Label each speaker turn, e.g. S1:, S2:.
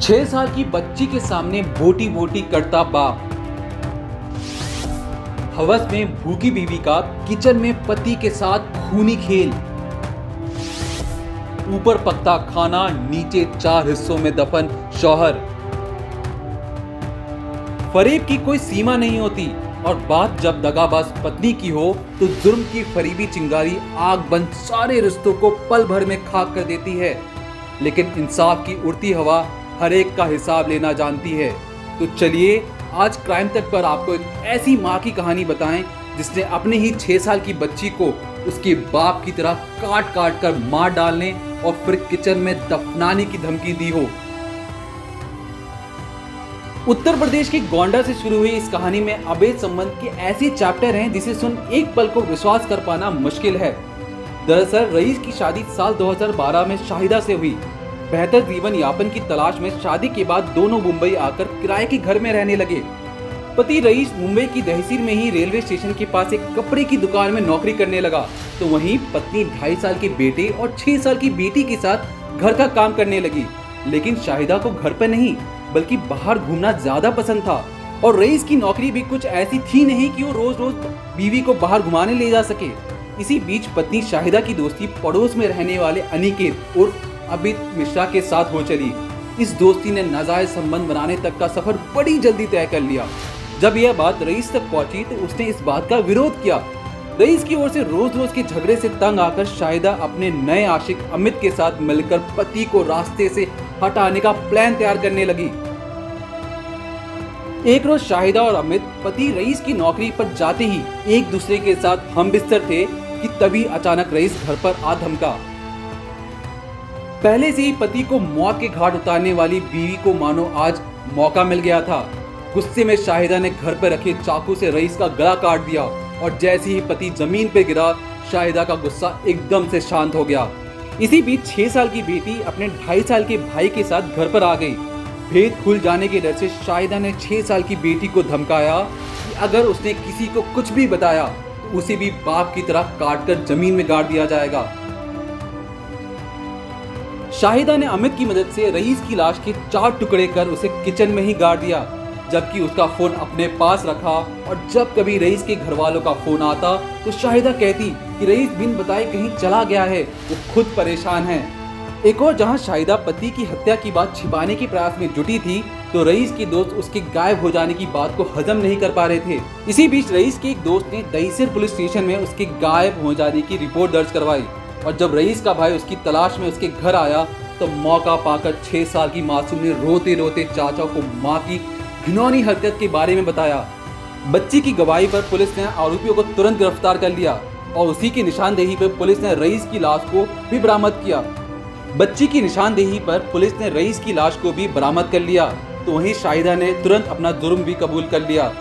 S1: 6 साल की बच्ची के सामने बोटी बोटी करता बाप। हवस में भूखी बीवी का किचन में पति के साथ खूनी खेल। ऊपर पकता खाना, नीचे 4 हिस्सों में दफन शौहर। फरेब की कोई सीमा नहीं होती और बात जब दगाबाज पत्नी की हो तो जुर्म की फरीबी चिंगारी आग बंद सारे रिश्तों को पल भर में खाक कर देती है। लेकिन इंसाफ की उड़ती हवा हर एक का हिसाब लेना जानती है। तो चलिए आज क्राइम तक पर आपको एक ऐसी माँ की कहानी बताएं जिसने अपने ही 6 साल की बच्ची को उसके बाप की तरह काट काट कर मार डालने और फिर किचन में दफनाने की धमकी दी हो। उत्तर प्रदेश के गोंडा से शुरू हुई इस कहानी में अवैध संबंध के ऐसे चैप्टर हैं जिसे सुन एक पल को विश्वास कर पाना मुश्किल है। दरअसल रईस की शादी साल 2012 में शाहिदा से हुई। बेहतर जीवन यापन की तलाश में शादी के बाद दोनों मुंबई आकर किराए के घर में रहने लगे। पति रईस मुंबई की तहसील में ही रेलवे स्टेशन के पास एक कपड़े की दुकान में नौकरी करने लगा, तो वहीं पत्नी 2.5 साल के बेटे और 6 साल की बेटी के साथ घर का काम करने लगी। लेकिन शाहिदा को घर पर नहीं बल्कि बाहर घूमना ज्यादा पसंद था और रईस की नौकरी भी कुछ ऐसी थी नहीं कि वो रोज रोज बीवी को बाहर घुमाने ले जा सके। इसी बीच पत्नी शाहिदा की दोस्ती पड़ोस में रहने वाले अनिकेत उर्फ अमित मिश्रा के साथ हो चली। इस दोस्ती ने नाजायज संबंध बनाने तक का सफर बड़ी जल्दी तय कर लिया। जब यह बात रईस तक पहुंची तो उसने इस बात का विरोध किया। रईस की ओर से रोज रोज के झगड़े से तंग आकर शाहिदा अपने नए आशिक अमित के साथ मिलकर पति को रास्ते से हटाने का प्लान तैयार करने लगी। एक रोज शाहिदा और अमित पति रईस की नौकरी पर जाते ही एक दूसरे के साथ हम बिस्तर थे कि तभी अचानक रईस घर पर आ धमका। पहले से ही पति को मौत के घाट उतारने वाली बीवी को मानो आज मौका मिल गया था। गुस्से में शाहिदा ने घर पर रखे चाकू से रईस का गला काट दिया और जैसे ही पति जमीन पर गिरा शाहिदा का गुस्सा एकदम से शांत हो गया। इसी बीच 6 साल की बेटी अपने 2.5 साल के भाई के साथ घर पर आ गई। भेद खुल जाने के डर से शाहिदा ने 6 साल की बेटी को धमकाया कि अगर उसने किसी को कुछ भी बताया तो उसे भी बाप की तरह काट कर जमीन में गाड़ दिया जाएगा। शाहिदा ने अमित की मदद से रईस की लाश के 4 टुकड़े कर उसे किचन में ही गाड़ दिया, जबकि उसका फोन अपने पास रखा। और जब कभी रईस के घर वालों का फोन आता तो शाहिदा कहती कि रईस बिन बताए कहीं चला गया है, वो खुद परेशान है। एक और जहां शाहिदा पति की हत्या की बात छिपाने के प्रयास में जुटी थी तो रईस के दोस्त उसके गायब हो जाने की बात को हजम नहीं कर पा रहे थे। इसी बीच रईस के एक दोस्त ने दहीसर पुलिस स्टेशन में उसके गायब हो जाने की रिपोर्ट दर्ज करवाई और जब रईस का भाई उसकी तलाश में उसके घर आया तो मौका पाकर 6 साल की मासूम ने रोते रोते चाचा को मां की घिनौनी हरकत के बारे में बताया। बच्ची की गवाही पर पुलिस ने आरोपियों को तुरंत गिरफ्तार कर लिया और उसी की निशानदेही पर पुलिस ने रईस की लाश को भी बरामद किया। बच्ची की निशानदेही पर पुलिस ने रईस की लाश को भी बरामद कर लिया, तो वहीं शाहिदा ने तुरंत अपना जुर्म भी कबूल कर लिया।